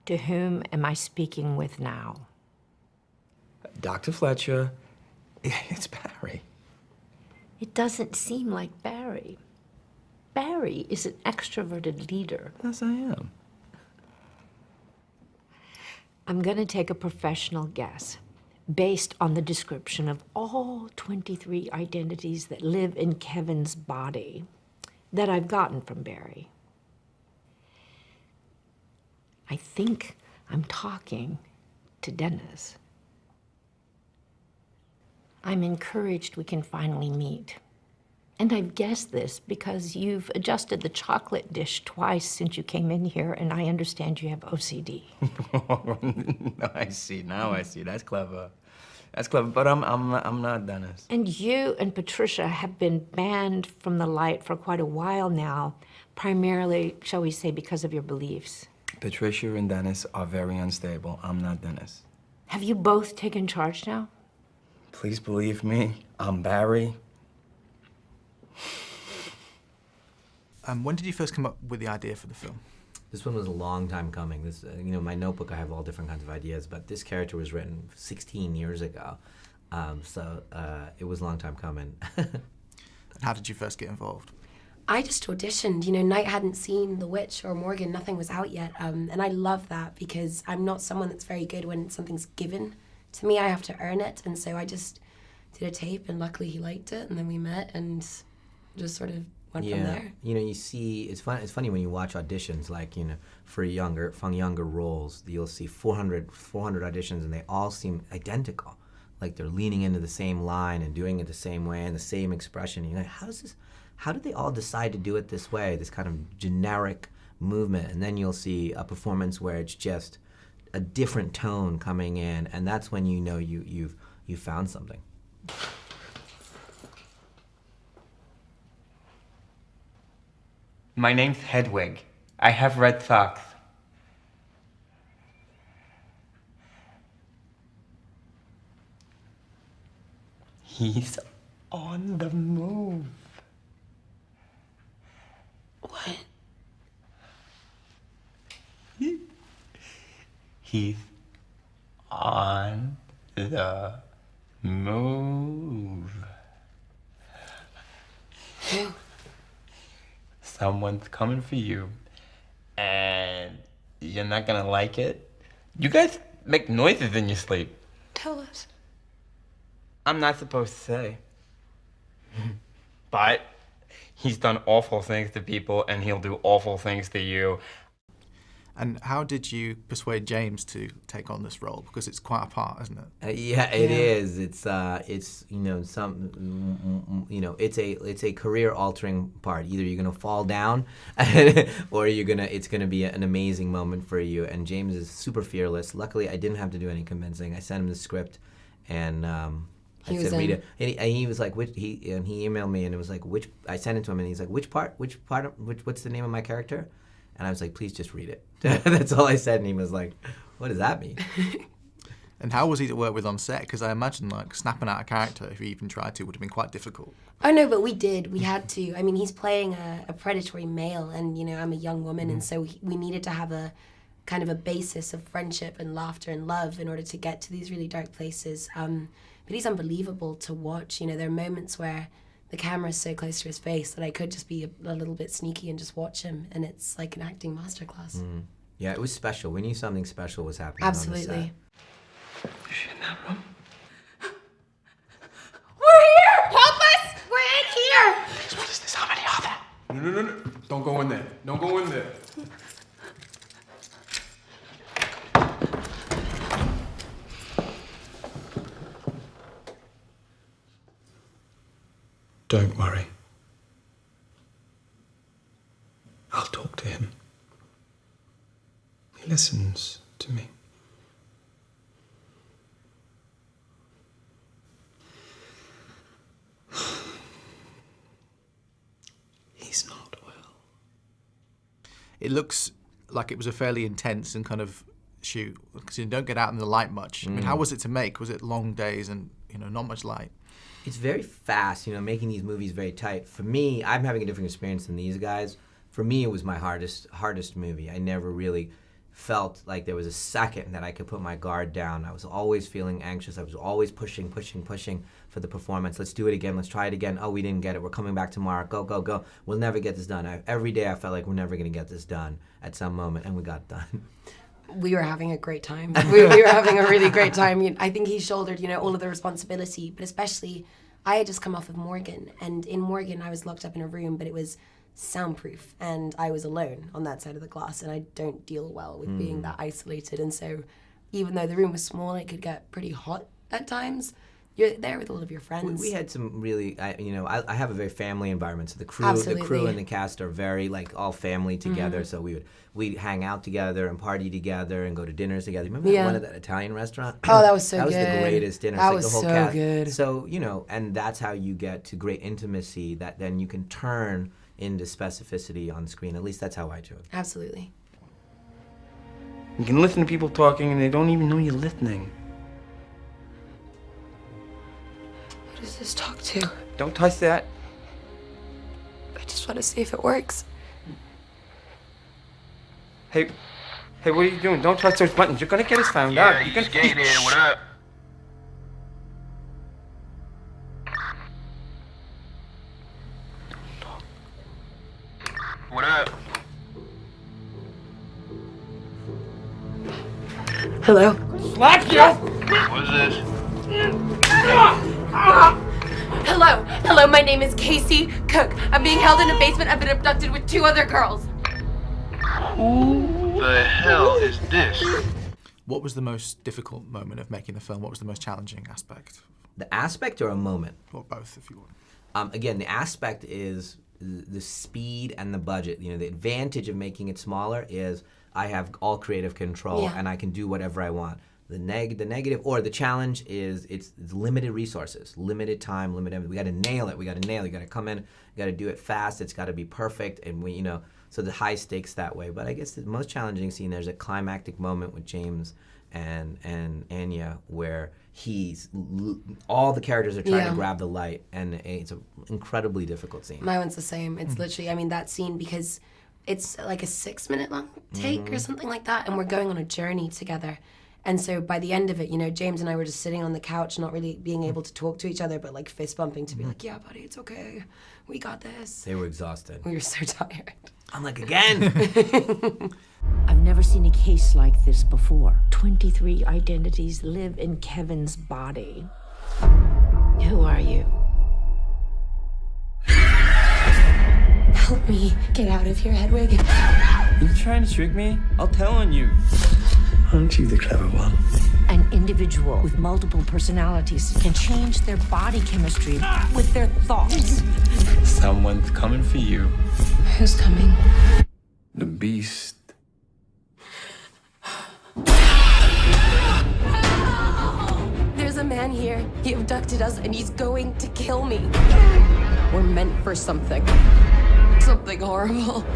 To whom am I speaking with now? Dr. Fletcher, it's Barry. It doesn't seem like Barry. Barry is an extroverted leader. Yes, I am. I'm gonna take a professional guess based on the description of all 23 identities that live in Kevin's body that I've gotten from Barry. I think I'm talking to Dennis. I'm encouraged we can finally meet. And I've guessed this because you've adjusted the chocolate dish twice since you came in here, and I understand you have OCD. No, I see. Now I see. That's clever. That's clever. But I'm not Dennis. And you and Patricia have been banned from the light for quite a while now, primarily, shall we say, because of your beliefs. Patricia and Dennis are very unstable. I'm not Dennis. Have you both taken charge now? Please believe me. I'm Barry. When did you first come up with the idea for the film? This one was a long time coming. This, my notebook, I have all different kinds of ideas, but this character was written 16 years ago. So it was a long time coming. And how did you first get involved? I just auditioned. Knight hadn't seen The Witch or Morgan, nothing was out yet. And I love that because I'm not someone that's very good when something's given to me. I have to earn it. And so I just did a tape, and luckily he liked it, and then we met and just sort of went from there. You see, it's funny when you watch auditions, like, for younger roles, you'll see 400 auditions, and they all seem identical. Like they're leaning into the same line and doing it the same way and the same expression. You're like, how did they all decide to do it this way, this kind of generic movement? And then you'll see a performance where it's just a different tone coming in, and that's when you know you've found something. My name's Hedwig. I have red socks. He's on the move. What? He's on the move. Who? Someone's coming for you, and you're not gonna like it. You guys make noises in your sleep. Tell us. I'm not supposed to say. But he's done awful things to people, and he'll do awful things to you. And how did you persuade James to take on this role? Because it's quite a part, isn't it? Yeah, it is. It's it's a career-altering part. Either you're gonna fall down, or it's gonna be an amazing moment for you. And James is super fearless. Luckily, I didn't have to do any convincing. I sent him the script, and I said read it. And he was like, he emailed me, and it was like, I sent it to him, and he's like, what's the name of my character? And I was like, please just read it. That's all I said, and he was like, what does that mean? And how was he to work with on set? Because I imagine snapping out a character, if he even tried to, would have been quite difficult. Oh no, but we did. We had to. I mean, he's playing a predatory male, and I'm a young woman, and so we needed to have a kind of a basis of friendship and laughter and love in order to get to these really dark places. But he's unbelievable to watch. There are moments where the camera's so close to his face that I could just be a little bit sneaky and just watch him, and it's like an acting masterclass. Yeah, it was special. We knew something special was happening. Absolutely. On the set. Is she in that room? We're here! Help us! We're in here! What is this? How many are there? No. Don't go in there. Don't go in there. Don't worry. I'll talk to him. He listens to me. He's not well. It looks like it was a fairly intense and kind of shoot, because you don't get out in the light much. I mean, how was it to make? Was it long days and, not much light? It's very fast, making these movies very tight. For me, I'm having a different experience than these guys. For me, it was my hardest movie. I never really felt like there was a second that I could put my guard down. I was always feeling anxious. I was always pushing for the performance. Let's do it again. Let's try it again. Oh, we didn't get it. We're coming back tomorrow. Go, go, go. We'll never get this done. Every day I felt like we're never going to get this done at some moment, and we got done. We were having a great time. We were having a really great time. I think he shouldered, all of the responsibility, but especially I had just come off of Morgan, and in Morgan I was locked up in a room, but it was soundproof, and I was alone on that side of the glass, and I don't deal well with being that isolated. And so even though the room was small, it could get pretty hot at times. You're there with all of your friends. We had some really, I have a very family environment. So the crew Absolutely. and the cast are very all family together. So we'd hang out together and party together and go to dinners together. Remember that one at that Italian restaurant? Oh, that was so that good. That was the greatest dinner. That It's was the whole so cast. good. So and that's how you get to great intimacy that then you can turn into specificity on screen. At least that's how I do it. Absolutely. You can listen to people talking and they don't even know you're listening. What does this talk to? Don't touch that. I just want to see if it works. Hey, what are you doing? Don't touch those buttons. You're gonna get us found out. You're gonna Skate there, what up? What up? Hello? Slap you! What's this? Hello, my name is Casey Cook. I'm being held in a basement. I've been abducted with 2 other girls. Who the hell is this? What was the most difficult moment of making the film? What was the most challenging aspect? The aspect or a moment? Or both, if you want. Again, the aspect is the speed and the budget. The advantage of making it smaller is I have all creative control and I can do whatever I want. The negative or the challenge is it's limited resources, limited time, limited. We got to nail it. You got to come in. You got to do it fast. It's got to be perfect, and so the high stakes that way. But I guess the most challenging scene, there's a climactic moment with James and Anya where all the characters are trying to grab the light, and it's an incredibly difficult scene. My one's the same. It's literally, that scene, because it's like a 6-minute long take or something like that, and we're going on a journey together. And so by the end of it, James and I were just sitting on the couch, not really being able to talk to each other, but like fist bumping to be like, yeah, buddy, it's okay. We got this. They were exhausted. We were so tired. I'm like, again. I've never seen a case like this before. 23 identities live in Kevin's body. Who are you? Help me get out of here, Hedwig. You trying to trick me? I'll tell on you. Aren't you the clever one? An individual with multiple personalities can change their body chemistry with their thoughts. Someone's coming for you. Who's coming? The beast. There's a man here. He abducted us and he's going to kill me. We're meant for something. Something horrible.